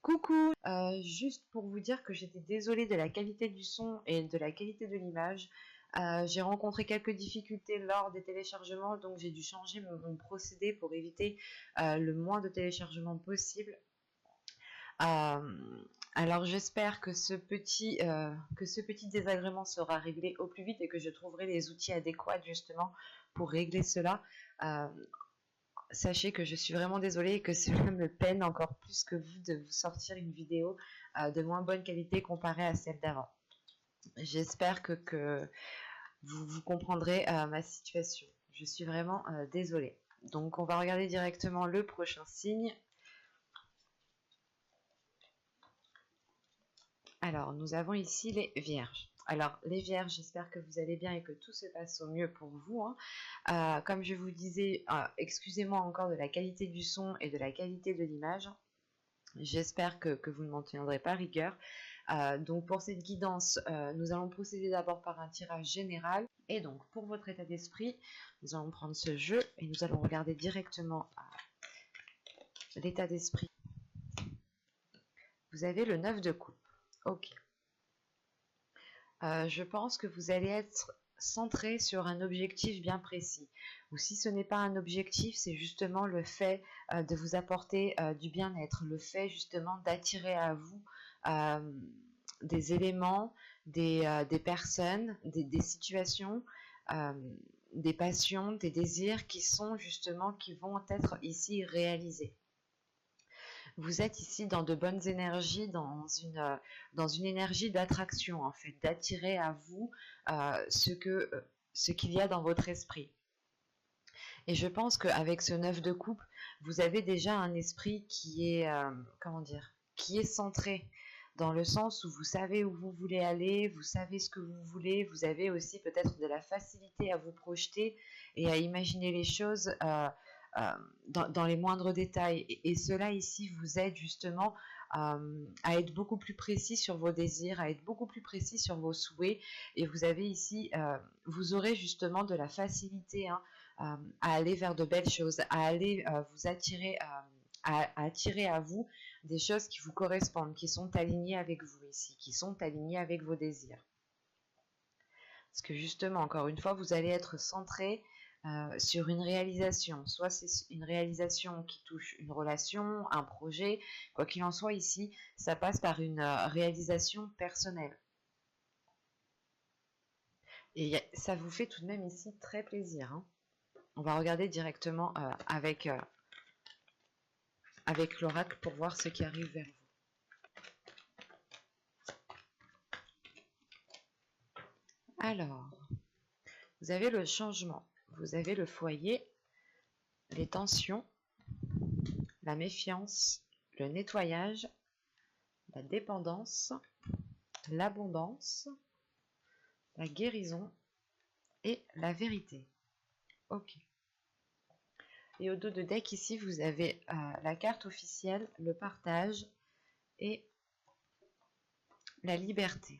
Coucou, juste pour vous dire que j'étais désolée de la qualité du son et de la qualité de l'image. J'ai rencontré quelques difficultés lors des téléchargements, donc j'ai dû changer mon procédé pour éviter le moins de téléchargements possible. Alors j'espère que ce petit désagrément sera réglé au plus vite et que je trouverai les outils adéquats justement pour régler cela. Sachez que je suis vraiment désolée et que cela me peine encore plus que vous de vous sortir une vidéo de moins bonne qualité comparée à celle d'avant. J'espère que vous comprendrez ma situation. Je suis vraiment désolée. Donc on va regarder directement le prochain signe. Alors nous avons ici les Vierges. Alors les Vierges, j'espère que vous allez bien et que tout se passe au mieux pour vous. Comme je vous disais, excusez-moi encore de la qualité du son et de la qualité de l'image. J'espère que vous ne m'en tiendrez pas rigueur. Donc pour cette guidance, nous allons procéder d'abord par un tirage général. Et donc pour votre état d'esprit, nous allons prendre ce jeu et nous allons regarder directement l'état d'esprit. Vous avez le 9 de coupe. Ok. Je pense que vous allez être centré sur un objectif bien précis. Ou si ce n'est pas un objectif, c'est justement le fait de vous apporter du bien-être, le fait justement d'attirer à vous des éléments, des personnes, des situations, des passions, des désirs qui sont justement, qui vont être ici réalisés. Vous êtes ici dans de bonnes énergies, dans une énergie d'attraction, en fait, d'attirer à vous ce qu'il y a dans votre esprit. Et je pense qu'avec ce 9 de coupe, vous avez déjà un esprit qui est, qui est centré, dans le sens où vous savez où vous voulez aller, vous savez ce que vous voulez, vous avez aussi peut-être de la facilité à vous projeter et à imaginer les choses dans les moindres détails. Et cela ici vous aide justement à être beaucoup plus précis sur vos désirs, à être beaucoup plus précis sur vos souhaits. Et vous avez ici, vous aurez justement de la facilité à aller vers de belles choses, à aller vous attirer, à attirer à vous des choses qui vous correspondent, qui sont alignées avec vous ici, qui sont alignées avec vos désirs. Parce que justement, encore une fois, vous allez être centré sur une réalisation. Soit c'est une réalisation qui touche une relation, un projet, quoi qu'il en soit ici, ça passe par une réalisation personnelle. Et ça vous fait tout de même ici très plaisir. Hein. On va regarder directement avec l'oracle pour voir ce qui arrive vers vous. Alors, vous avez le changement, vous avez le foyer, les tensions, la méfiance, le nettoyage, la dépendance, l'abondance, la guérison et la vérité. Ok. Et au dos de deck ici, vous avez la carte officielle, le partage et la liberté.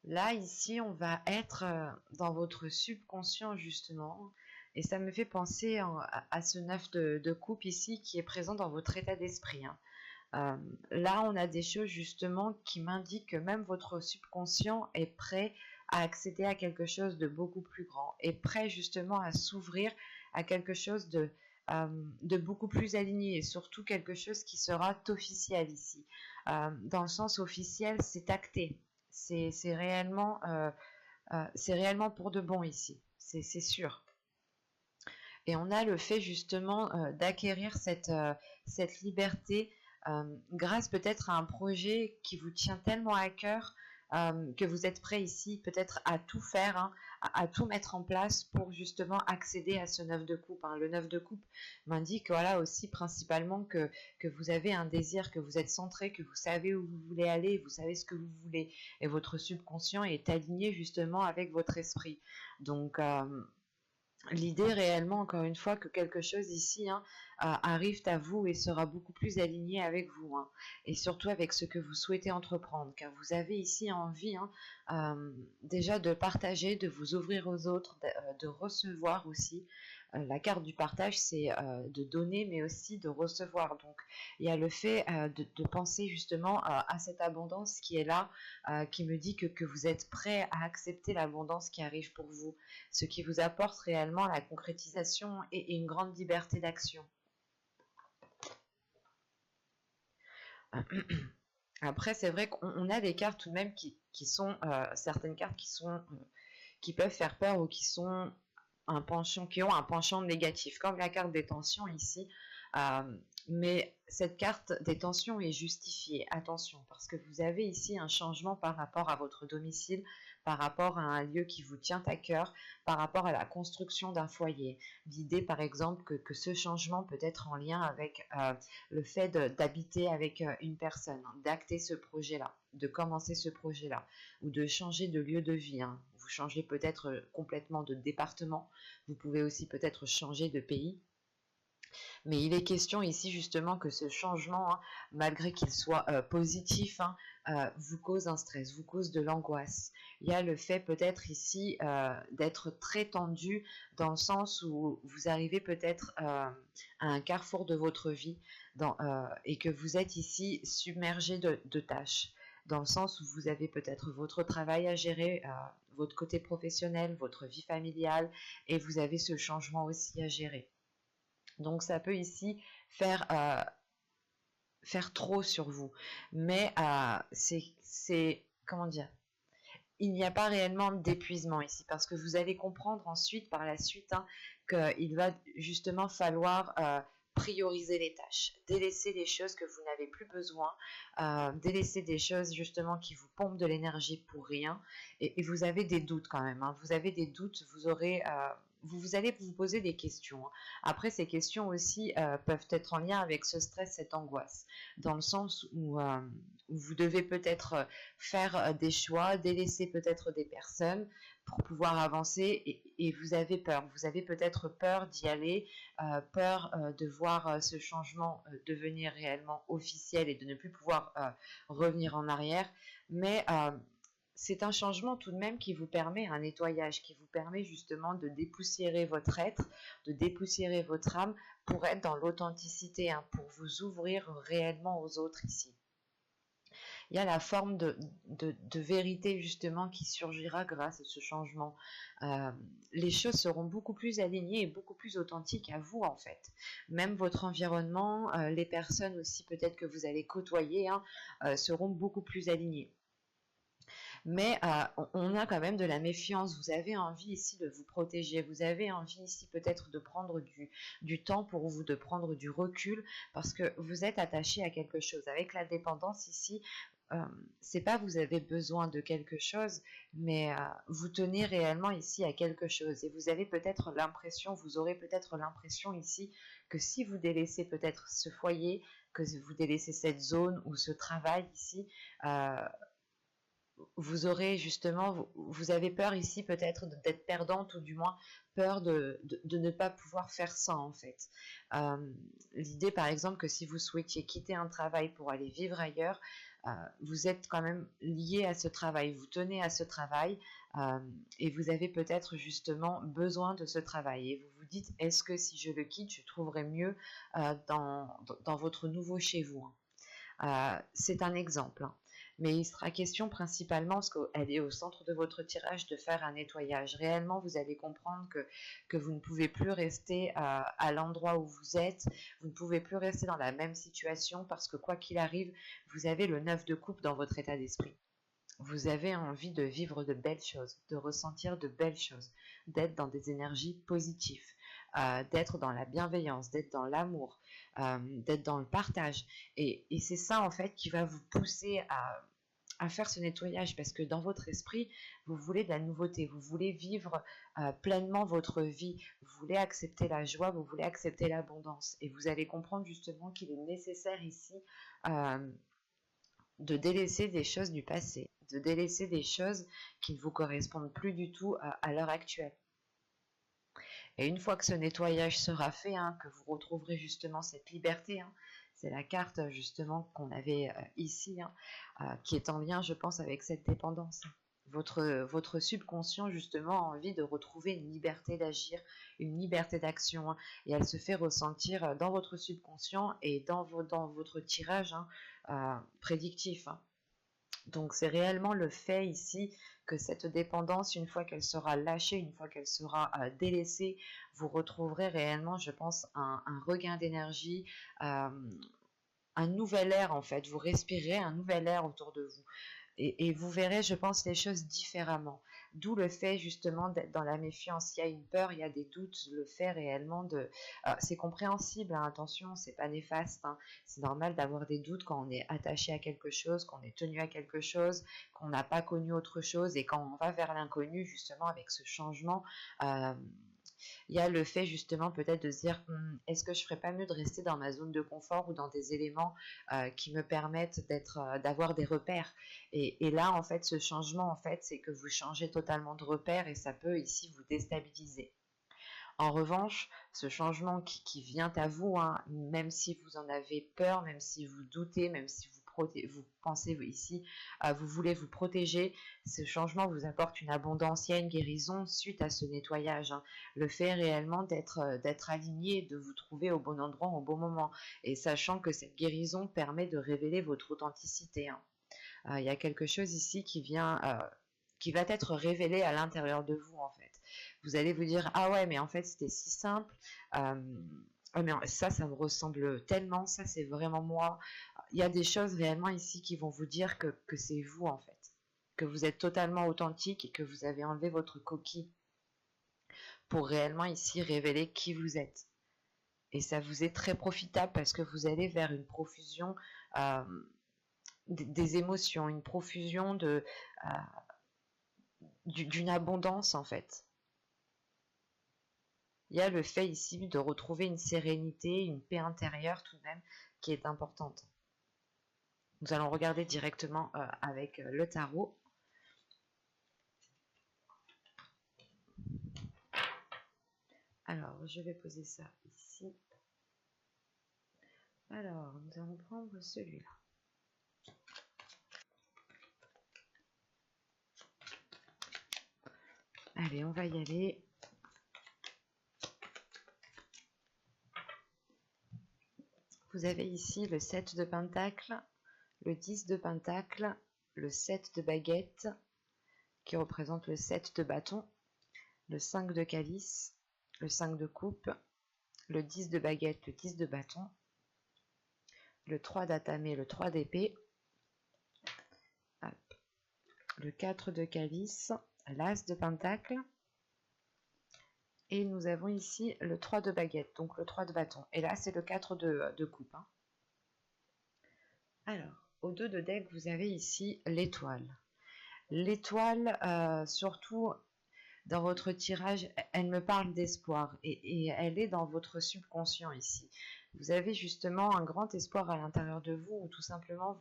Là, ici, on va être dans votre subconscient, justement. Et ça me fait penser à ce 9 de coupe ici qui est présent dans votre état d'esprit. Là, on a des choses, justement, qui m'indiquent que même votre subconscient est prêt à accéder à quelque chose de beaucoup plus grand. Est prêt, justement, à s'ouvrir à quelque chose de beaucoup plus aligné. Et surtout, quelque chose qui sera officiel ici. Dans le sens officiel, c'est acté. C'est réellement pour de bon ici, c'est sûr. Et on a le fait justement d'acquérir cette liberté grâce peut-être à un projet qui vous tient tellement à cœur que vous êtes prêt ici peut-être à tout faire, à tout mettre en place pour justement accéder à ce 9 de coupe. Le 9 de coupe m'indique voilà aussi principalement que vous avez un désir, que vous êtes centré, que vous savez où vous voulez aller, vous savez ce que vous voulez. Et votre subconscient est aligné justement avec votre esprit. Donc l'idée réellement, encore une fois, que quelque chose ici arrive à vous et sera beaucoup plus aligné avec vous. Et surtout avec ce que vous souhaitez entreprendre. Car vous avez ici envie déjà de partager, de vous ouvrir aux autres, de recevoir aussi. La carte du partage, c'est de donner, mais aussi de recevoir. Donc, il y a le fait de penser justement à cette abondance qui est là, qui me dit que vous êtes prêt à accepter l'abondance qui arrive pour vous, ce qui vous apporte réellement la concrétisation et une grande liberté d'action. Après, c'est vrai qu'on a des cartes tout de même qui sont, certaines cartes qui peuvent faire peur ou qui ont un penchant négatif, comme la carte des tensions ici. Mais cette carte des tensions est justifiée, attention, parce que vous avez ici un changement par rapport à votre domicile, par rapport à un lieu qui vous tient à cœur, par rapport à la construction d'un foyer. L'idée, par exemple, que ce changement peut être en lien avec le fait d'habiter avec une personne, d'acter ce projet-là, de commencer ce projet-là, ou de changer de lieu de vie. Vous changez peut-être complètement de département, vous pouvez aussi peut-être changer de pays. Mais il est question ici justement que ce changement, malgré qu'il soit positif, vous cause un stress, vous cause de l'angoisse. Il y a le fait peut-être ici d'être très tendu dans le sens où vous arrivez peut-être à un carrefour de votre vie et que vous êtes ici submergé de tâches. Dans le sens où vous avez peut-être votre travail à gérer, votre côté professionnel, votre vie familiale, et vous avez ce changement aussi à gérer. Donc ça peut ici faire trop sur vous. Mais c'est comment dire, il n'y a pas réellement d'épuisement ici, parce que vous allez comprendre ensuite, par la suite, qu'il va justement falloir prioriser les tâches, délaisser les choses que vous n'avez plus besoin, délaisser des choses justement qui vous pompent de l'énergie pour rien, et vous avez des doutes quand même, vous avez des doutes, vous allez vous poser des questions. Après, ces questions aussi peuvent être en lien avec ce stress, cette angoisse, dans le sens où vous devez peut-être faire des choix, délaisser peut-être des personnes pour pouvoir avancer, et vous avez peur. Vous avez peut-être peur d'y aller, peur de voir ce changement devenir réellement officiel et de ne plus pouvoir revenir en arrière. Mais c'est un changement tout de même qui vous permet un nettoyage, qui vous permet justement de dépoussiérer votre être, de dépoussiérer votre âme pour être dans l'authenticité, pour vous ouvrir réellement aux autres ici. Il y a la forme de vérité justement qui surgira grâce à ce changement. Les choses seront beaucoup plus alignées et beaucoup plus authentiques à vous en fait. Même votre environnement, les personnes aussi peut-être que vous allez côtoyer seront beaucoup plus alignées. Mais on a quand même de la méfiance. Vous avez envie ici de vous protéger. Vous avez envie ici peut-être de prendre du temps pour vous, de prendre du recul, parce que vous êtes attaché à quelque chose. Avec la dépendance ici, c'est pas vous avez besoin de quelque chose, mais vous tenez réellement ici à quelque chose. Et vous avez peut-être l'impression, vous aurez peut-être l'impression ici que si vous délaissez peut-être ce foyer, que vous délaissez cette zone ou ce travail ici, vous aurez justement, vous avez peur ici peut-être d'être perdante, ou du moins peur de ne pas pouvoir faire ça en fait. L'idée par exemple que si vous souhaitiez quitter un travail pour aller vivre ailleurs, vous êtes quand même lié à ce travail, vous tenez à ce travail, et vous avez peut-être justement besoin de ce travail, et vous vous dites, est-ce que si je le quitte, je trouverai mieux dans votre nouveau chez vous. C'est un exemple, mais il sera question principalement, parce qu'elle est au centre de votre tirage, de faire un nettoyage. Réellement, vous allez comprendre que vous ne pouvez plus rester à l'endroit où vous êtes, vous ne pouvez plus rester dans la même situation, parce que quoi qu'il arrive, vous avez le 9 de coupe dans votre état d'esprit. Vous avez envie de vivre de belles choses, de ressentir de belles choses, d'être dans des énergies positives, d'être dans la bienveillance, d'être dans l'amour, d'être dans le partage. Et c'est ça en fait qui va vous pousser à faire ce nettoyage, parce que dans votre esprit, vous voulez de la nouveauté, vous voulez vivre pleinement votre vie, vous voulez accepter la joie, vous voulez accepter l'abondance. Et vous allez comprendre justement qu'il est nécessaire ici de délaisser des choses du passé, de délaisser des choses qui ne vous correspondent plus du tout à l'heure actuelle. Et une fois que ce nettoyage sera fait, que vous retrouverez justement cette liberté, c'est la carte justement qu'on avait ici, qui est en lien, je pense, avec cette dépendance. votre subconscient justement a envie de retrouver une liberté d'agir, une liberté d'action, hein, et elle se fait ressentir dans votre subconscient et dans votre tirage, hein, prédictif, hein. Donc c'est réellement le fait ici que cette dépendance, une fois qu'elle sera lâchée, une fois qu'elle sera délaissée, vous retrouverez réellement, je pense, un regain d'énergie, un nouvel air en fait. Vous respirez un nouvel air autour de vous. Et vous verrez, je pense, les choses différemment. D'où le fait justement d'être dans la méfiance. Il y a une peur, il y a des doutes, le fait réellement de... c'est compréhensible, hein, attention, c'est pas néfaste, hein. C'est normal d'avoir des doutes quand on est attaché à quelque chose, qu'on est tenu à quelque chose, qu'on n'a pas connu autre chose, et quand on va vers l'inconnu, justement, avec ce changement, euh, il y a le fait justement peut-être de se dire est-ce que je ferais pas mieux de rester dans ma zone de confort ou dans des éléments qui me permettent d'avoir des repères, et là en fait ce changement en fait c'est que vous changez totalement de repères et ça peut ici vous déstabiliser. En revanche, ce changement qui vient à vous, hein, même si vous en avez peur, même si vous doutez, même si vous pensez ici, vous voulez vous protéger, ce changement vous apporte une abondance, il y a une guérison suite à ce nettoyage, hein. Le fait réellement d'être aligné, de vous trouver au bon endroit au bon moment, et sachant que cette guérison permet de révéler votre authenticité, hein. Il y a quelque chose ici qui va être révélé à l'intérieur de vous en fait. Vous allez vous dire ah ouais mais en fait c'était si simple, mais ça me ressemble tellement, ça c'est vraiment moi. Il y a des choses réellement ici qui vont vous dire que c'est vous en fait, que vous êtes totalement authentique et que vous avez enlevé votre coquille pour réellement ici révéler qui vous êtes. Et ça vous est très profitable parce que vous allez vers une profusion des émotions, une profusion d'une abondance en fait. Il y a le fait ici de retrouver une sérénité, une paix intérieure tout de même qui est importante. Nous allons regarder directement avec le tarot. Alors, je vais poser ça ici. Alors, nous allons prendre celui-là. Allez, on va y aller. Vous avez ici le 7 de Pentacle, le 10 de Pentacle, le 7 de Baguette, qui représente le 7 de Bâton, le 5 de Calice, le 5 de Coupe, le 10 de Baguette, le 10 de Bâton, le 3 d'Atamé, le 3 d'Épée, le 4 de Calice, l'As de Pentacle, et nous avons ici le 3 de Baguette, donc le 3 de Bâton. Et là, c'est le 4 de Coupe, hein. Alors, au 2 de deck, vous avez ici l'étoile. L'étoile, surtout dans votre tirage, elle me parle d'espoir et elle est dans votre subconscient ici. Vous avez justement un grand espoir à l'intérieur de vous, ou tout simplement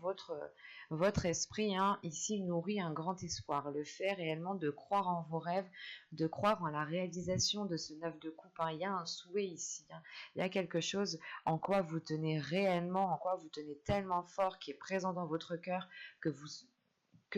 votre esprit, hein, ici nourrit un grand espoir. Le fait réellement de croire en vos rêves, de croire en la réalisation de ce 9 de coupe, hein. Il y a un souhait ici, hein. Il y a quelque chose en quoi vous tenez réellement, en quoi vous tenez tellement fort, qui est présent dans votre cœur, que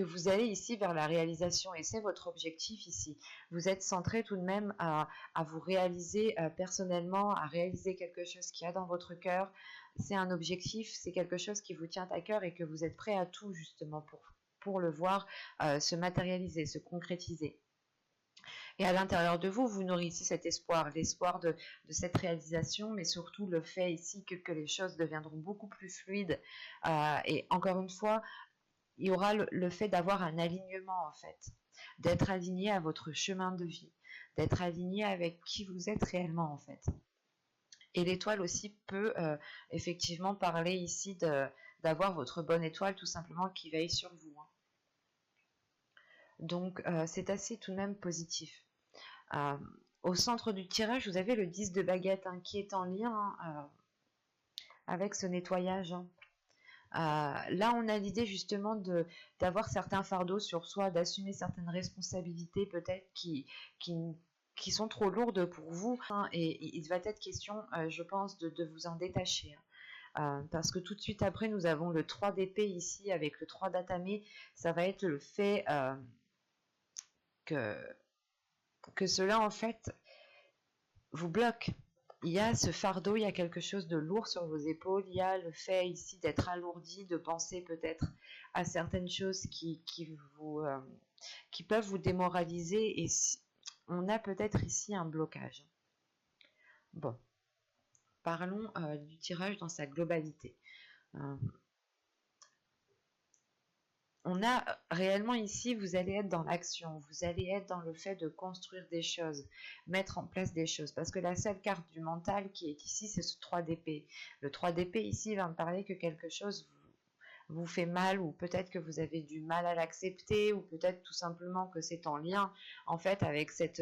vous allez ici vers la réalisation, et c'est votre objectif ici. Vous êtes centré tout de même à vous réaliser personnellement, à réaliser quelque chose qui a dans votre cœur. C'est un objectif, c'est quelque chose qui vous tient à cœur et que vous êtes prêt à tout justement pour le voir se matérialiser, se concrétiser. Et à l'intérieur de vous, vous nourrissez cet espoir, l'espoir de cette réalisation, mais surtout le fait ici que les choses deviendront beaucoup plus fluides. Et encore une fois, il y aura le fait d'avoir un alignement en fait, d'être aligné à votre chemin de vie, d'être aligné avec qui vous êtes réellement en fait. Et l'étoile aussi peut effectivement parler ici d'avoir votre bonne étoile tout simplement qui veille sur vous, hein. Donc c'est assez tout de même positif. Au centre du tirage, vous avez le 10 de Baguette, hein, qui est en lien avec ce nettoyage, hein. Là, on a l'idée justement d'avoir certains fardeaux sur soi, d'assumer certaines responsabilités peut-être qui sont trop lourdes pour vous, hein, et il va être question, je pense, de vous en détacher, hein. Parce que tout de suite après, nous avons le 3 d'épée ici avec le 3 d'atamé. Ça va être le fait que cela en fait vous bloque. Il y a ce fardeau, il y a quelque chose de lourd sur vos épaules, il y a le fait ici d'être alourdi, de penser peut-être à certaines choses qui peuvent vous démoraliser, et on a peut-être ici un blocage. Bon, parlons du tirage dans sa globalité. On a réellement ici, vous allez être dans l'action, vous allez être dans le fait de construire des choses, mettre en place des choses, parce que la seule carte du mental qui est ici, c'est ce 3 d'épée. Le 3 d'épée ici va me parler que quelque chose vous fait mal, ou peut-être que vous avez du mal à l'accepter, ou peut-être tout simplement que c'est en lien en fait avec cette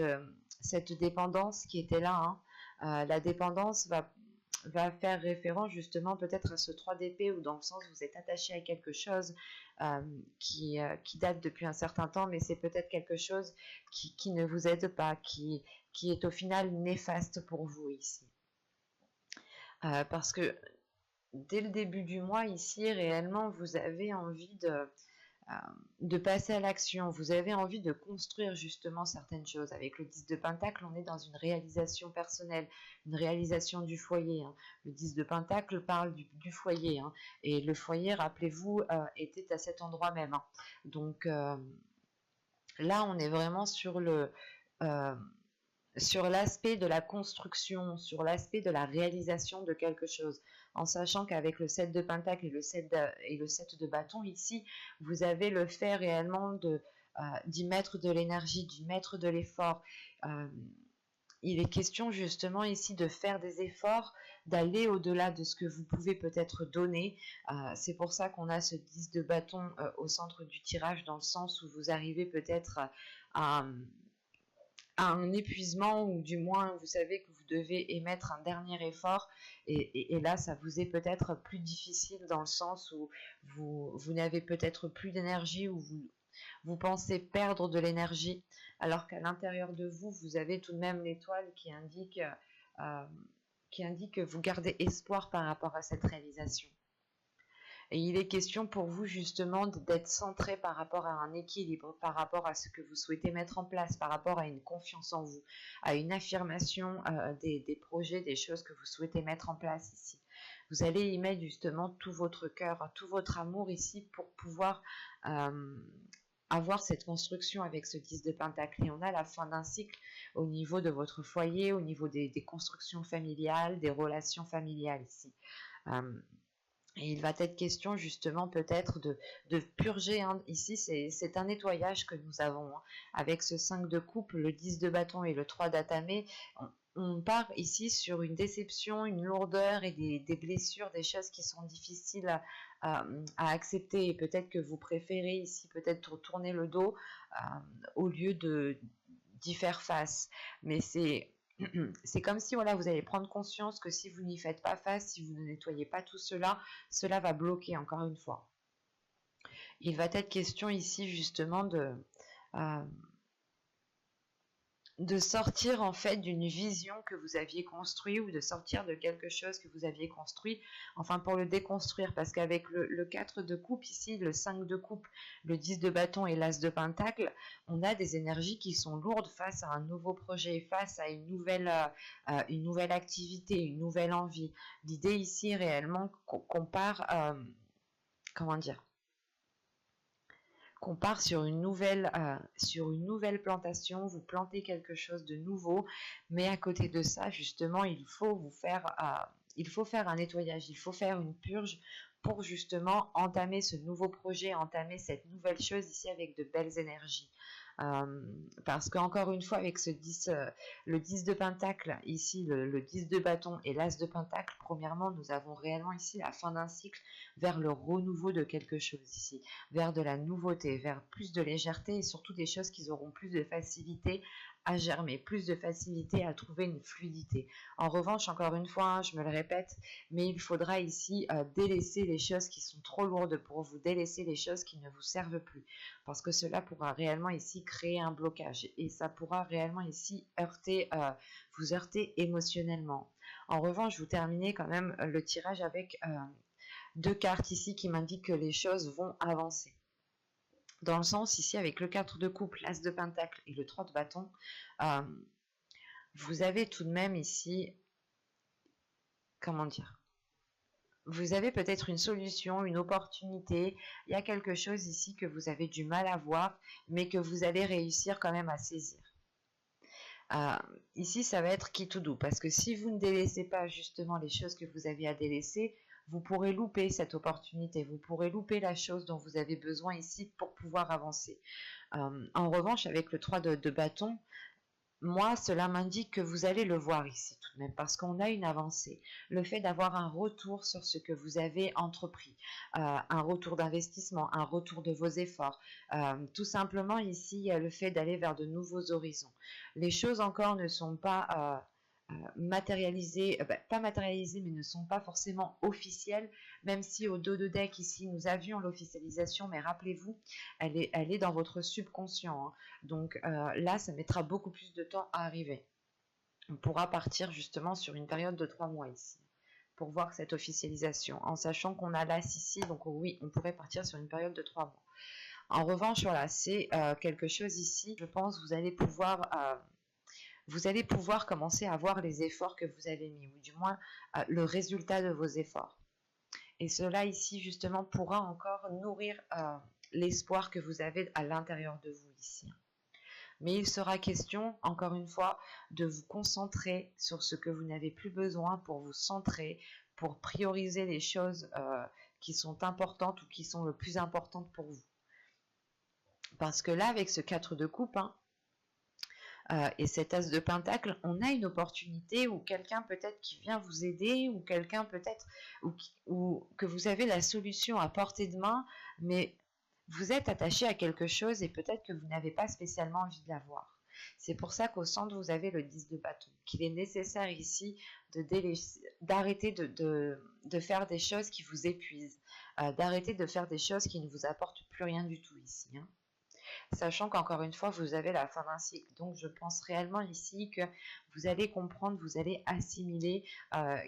dépendance qui était là. La dépendance va faire référence justement peut-être à ce 3 d'épée, ou dans le sens où vous êtes attaché à quelque chose qui date depuis un certain temps, mais c'est peut-être quelque chose qui ne vous aide pas, qui est au final néfaste pour vous ici. Parce que dès le début du mois ici, réellement, vous avez envie de passer à l'action, vous avez envie de construire justement certaines choses. Avec le 10 de Pentacle, on est dans une réalisation personnelle, une réalisation du foyer. Le 10 de Pentacle parle du foyer, et le foyer, rappelez-vous, était à cet endroit même. Donc là, on est vraiment sur l'aspect de la construction, sur l'aspect de la réalisation de quelque chose, en sachant qu'avec le 7 de Pentacle et le 7 de bâton ici, vous avez le fait réellement d'y mettre de l'énergie, d'y mettre de l'effort. Il est question justement ici de faire des efforts, d'aller au-delà de ce que vous pouvez peut-être donner. C'est pour ça qu'on a ce 10 de bâton au centre du tirage, dans le sens où vous arrivez peut-être à un épuisement, ou du moins vous savez que vous devez émettre un dernier effort, et là ça vous est peut-être plus difficile, dans le sens où vous n'avez peut-être plus d'énergie, ou vous pensez perdre de l'énergie, alors qu'à l'intérieur de vous, vous avez tout de même l'étoile qui indique que vous gardez espoir par rapport à cette réalisation. Et il est question pour vous justement d'être centré par rapport à un équilibre, par rapport à ce que vous souhaitez mettre en place, par rapport à une confiance en vous, à une affirmation des projets, des choses que vous souhaitez mettre en place ici. Vous allez y mettre justement tout votre cœur, tout votre amour ici, pour pouvoir avoir cette construction avec ce 10 de Pentacle. Et on a la fin d'un cycle au niveau de votre foyer, au niveau des constructions familiales, des relations familiales ici. Et il va être question justement peut-être de purger. Ici, c'est un nettoyage que nous avons. Avec ce 5 de coupe, le 10 de bâton et le 3 d'atamé, on part ici sur une déception, une lourdeur et des blessures, des choses qui sont difficiles à accepter. Et peut-être que vous préférez ici peut-être tourner le dos au lieu d'y faire face. Mais c'est comme si voilà, vous allez prendre conscience que si vous n'y faites pas face, si vous ne nettoyez pas tout cela, cela va bloquer encore une fois. Il va être question ici justement de sortir en fait d'une vision que vous aviez construite, ou de sortir de quelque chose que vous aviez construit, enfin pour le déconstruire, parce qu'avec le 4 de coupe ici, le 5 de coupe, le 10 de bâton et l'as de pentacle, on a des énergies qui sont lourdes face à un nouveau projet, face à une nouvelle activité, une nouvelle envie. L'idée ici réellement qu'on part, comment dire, qu'on part sur une nouvelle plantation, vous plantez quelque chose de nouveau, mais à côté de ça, justement, il faut faire un nettoyage, il faut faire une purge pour justement entamer ce nouveau projet, entamer cette nouvelle chose ici avec de belles énergies. Parce qu'encore une fois, avec le 10 de pentacle, ici le 10 de bâton et l'as de pentacle, premièrement, nous avons réellement ici la fin d'un cycle vers le renouveau de quelque chose ici, vers de la nouveauté, vers plus de légèreté, et surtout des choses qui auront plus de facilité à germer, plus de facilité à trouver une fluidité. En revanche, encore une fois, je me le répète, mais il faudra ici délaisser les choses qui sont trop lourdes pour vous, délaisser les choses qui ne vous servent plus, parce que cela pourra réellement ici créer un blocage, et ça pourra réellement ici vous heurter émotionnellement. En revanche, je vous terminez quand même le tirage avec 2 cartes ici qui m'indiquent que les choses vont avancer. Dans le sens ici avec le 4 de coupe, l'as de pentacle et le 3 de bâton, vous avez tout de même ici, comment dire, vous avez peut-être une solution, une opportunité, il y a quelque chose ici que vous avez du mal à voir, mais que vous allez réussir quand même à saisir. Ici, ça va être qui tout doux, parce que si vous ne délaissez pas justement les choses que vous avez à délaisser, vous pourrez louper cette opportunité, vous pourrez louper la chose dont vous avez besoin ici pour pouvoir avancer. En revanche, avec le 3 de bâton, moi, cela m'indique que vous allez le voir ici tout de même, parce qu'on a une avancée. Le fait d'avoir un retour sur ce que vous avez entrepris, un retour d'investissement, un retour de vos efforts. Tout simplement ici, il y a le fait d'aller vers de nouveaux horizons. Les choses encore ne sont pas matérialisées, pas matérialisées, mais ne sont pas forcément officielles, même si au dos de deck ici, nous avions l'officialisation, mais rappelez-vous, elle est dans votre subconscient, hein. Donc là, ça mettra beaucoup plus de temps à arriver. On pourra partir justement sur une période de 3 mois ici, pour voir cette officialisation, en sachant qu'on a l'as ici, donc oui, on pourrait partir sur une période de 3 mois. En revanche, voilà, c'est quelque chose ici, je pense, vous allez pouvoir commencer à voir les efforts que vous avez mis, ou du moins le résultat de vos efforts. Et cela ici, justement, pourra encore nourrir l'espoir que vous avez à l'intérieur de vous ici. Mais il sera question, encore une fois, de vous concentrer sur ce que vous n'avez plus besoin pour vous centrer, pour prioriser les choses qui sont importantes ou qui sont le plus importantes pour vous. Parce que là, avec ce 4 de coupe, hein, et cet as de pentacle, on a une opportunité où quelqu'un peut-être qui vient vous aider, ou quelqu'un peut-être ou que vous avez la solution à portée de main, mais vous êtes attaché à quelque chose et peut-être que vous n'avez pas spécialement envie de l'avoir. C'est pour ça qu'au centre, vous avez le 10 de bâton, qu'il est nécessaire ici d'arrêter de faire des choses qui vous épuisent, d'arrêter de faire des choses qui ne vous apportent plus rien du tout ici, hein. Sachant qu'encore une fois, vous avez la fin d'un cycle. Donc, je pense réellement ici que vous allez comprendre, vous allez assimiler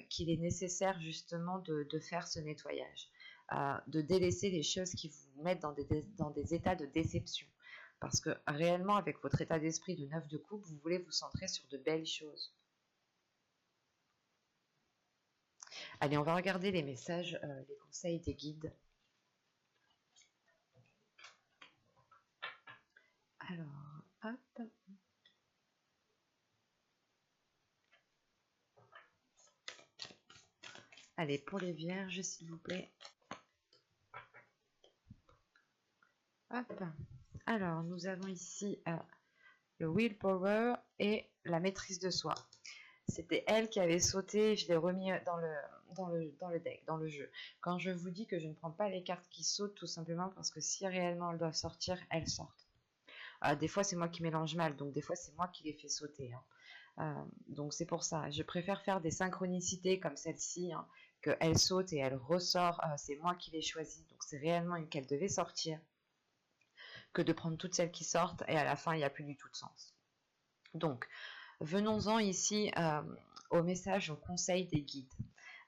qu'il est nécessaire justement de faire ce nettoyage, de délaisser les choses qui vous mettent dans des états de déception. Parce que réellement, avec votre état d'esprit de 9 de coupe, vous voulez vous centrer sur de belles choses. Allez, on va regarder les messages, les conseils des guides. Alors, hop. Allez, pour les vierges, s'il vous plaît. Hop. Alors, nous avons ici le willpower et la maîtrise de soi. C'était elle qui avait sauté, je l'ai remis dans le deck, dans le jeu. Quand je vous dis que je ne prends pas les cartes qui sautent, tout simplement parce que si réellement elles doivent sortir, elles sortent. Des fois, c'est moi qui mélange mal, donc des fois, c'est moi qui les fais sauter, hein. Donc c'est pour ça. Je préfère faire des synchronicités comme celle-ci, hein, qu'elle saute et elle ressort. C'est moi qui l'ai choisie, donc c'est réellement une qu'elle devait sortir, que de prendre toutes celles qui sortent et à la fin, il n'y a plus du tout de sens. Donc, venons-en ici au message, au conseil des guides.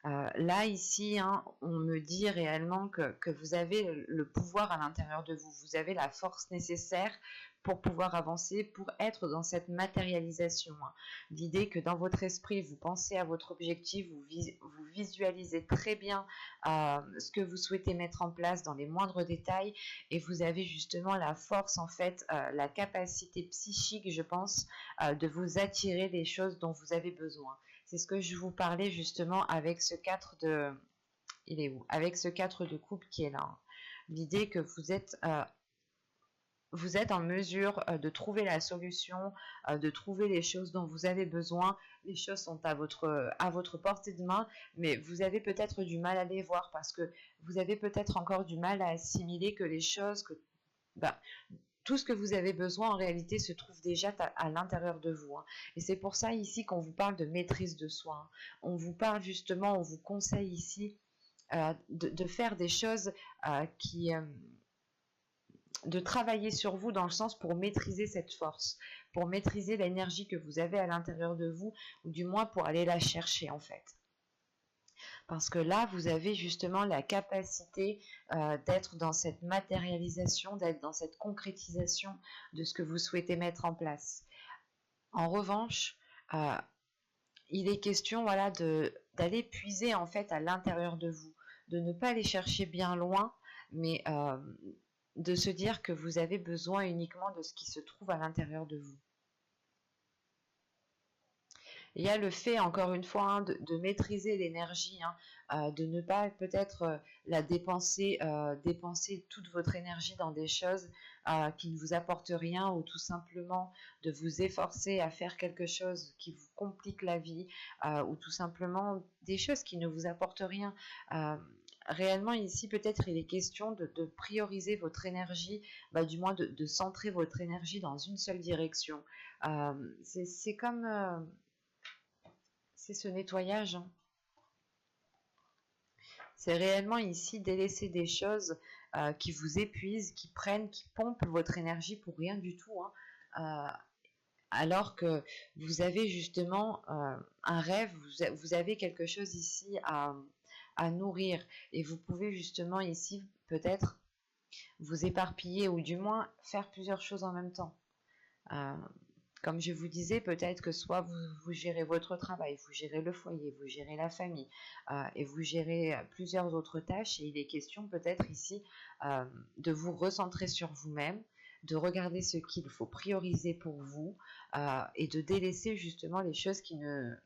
Là, ici, hein, on me dit réellement que vous avez le pouvoir à l'intérieur de vous. Vous avez la force nécessaire pour pouvoir avancer, pour être dans cette matérialisation, hein. L'idée que dans votre esprit, vous pensez à votre objectif, vous visualisez très bien ce que vous souhaitez mettre en place dans les moindres détails, et vous avez justement la force, en fait, la capacité psychique, je pense, de vous attirer les choses dont vous avez besoin. C'est ce que je vous parlais justement avec ce 4 de... Il est où? Avec ce 4 de coupe qui est là, hein. L'idée que vous êtes en mesure de trouver la solution, de trouver les choses dont vous avez besoin. Les choses sont à votre portée de main, mais vous avez peut-être du mal à les voir parce que vous avez peut-être encore du mal à assimiler que les choses, tout ce que vous avez besoin en réalité se trouve déjà à l'intérieur de vous, hein. Et c'est pour ça ici qu'on vous parle de maîtrise de soi, hein. On vous parle justement, on vous conseille ici de faire des choses de travailler sur vous dans le sens pour maîtriser cette force, pour maîtriser l'énergie que vous avez à l'intérieur de vous, ou du moins pour aller la chercher en fait. Parce que là, vous avez justement la capacité d'être dans cette matérialisation, d'être dans cette concrétisation de ce que vous souhaitez mettre en place. En revanche, il est question, voilà, d'aller puiser en fait à l'intérieur de vous, de ne pas aller chercher bien loin, mais de se dire que vous avez besoin uniquement de ce qui se trouve à l'intérieur de vous. Il y a le fait, encore une fois, hein, de maîtriser l'énergie, hein, de ne pas peut-être la dépenser, dépenser toute votre énergie dans des choses qui ne vous apportent rien, ou tout simplement de vous efforcer à faire quelque chose qui vous complique la vie, ou tout simplement des choses qui ne vous apportent rien. Réellement ici, peut-être il est question de prioriser votre énergie, du moins de centrer votre énergie dans une seule direction. C'est comme... c'est ce nettoyage, hein. C'est réellement ici délaisser des choses qui vous épuisent, qui prennent, qui pompent votre énergie pour rien du tout, hein. Alors que vous avez justement un rêve, vous avez quelque chose ici à nourrir, et vous pouvez justement ici peut-être vous éparpiller, ou du moins faire plusieurs choses en même temps. Comme je vous disais, peut-être que soit vous gérez votre travail, vous gérez le foyer, vous gérez la famille, et vous gérez plusieurs autres tâches, et il est question peut-être ici de vous recentrer sur vous-même, de regarder ce qu'il faut prioriser pour vous, et de délaisser justement les choses qui ne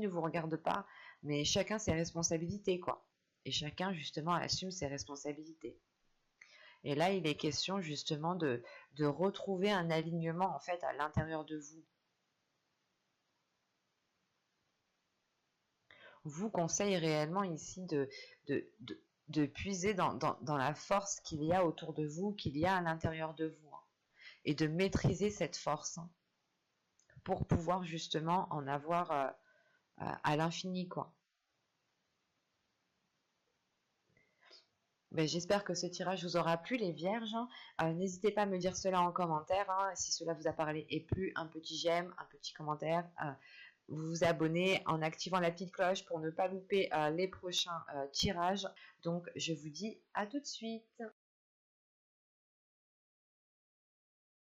vous regardent pas, mais chacun ses responsabilités, quoi. Et chacun justement assume ses responsabilités. Et là, il est question justement de retrouver un alignement en fait à l'intérieur de vous. Vous conseille réellement ici de puiser dans la force qu'il y a autour de vous, qu'il y a à l'intérieur de vous, hein, et de maîtriser cette force, hein, pour pouvoir justement en avoir à l'infini, quoi. Ben, j'espère que ce tirage vous aura plu, les vierges, hein. N'hésitez pas à me dire cela en commentaire, hein, si cela vous a parlé et plu. Un petit j'aime, un petit commentaire, vous vous abonnez en activant la petite cloche pour ne pas louper les prochains tirages. Donc je vous dis à tout de suite.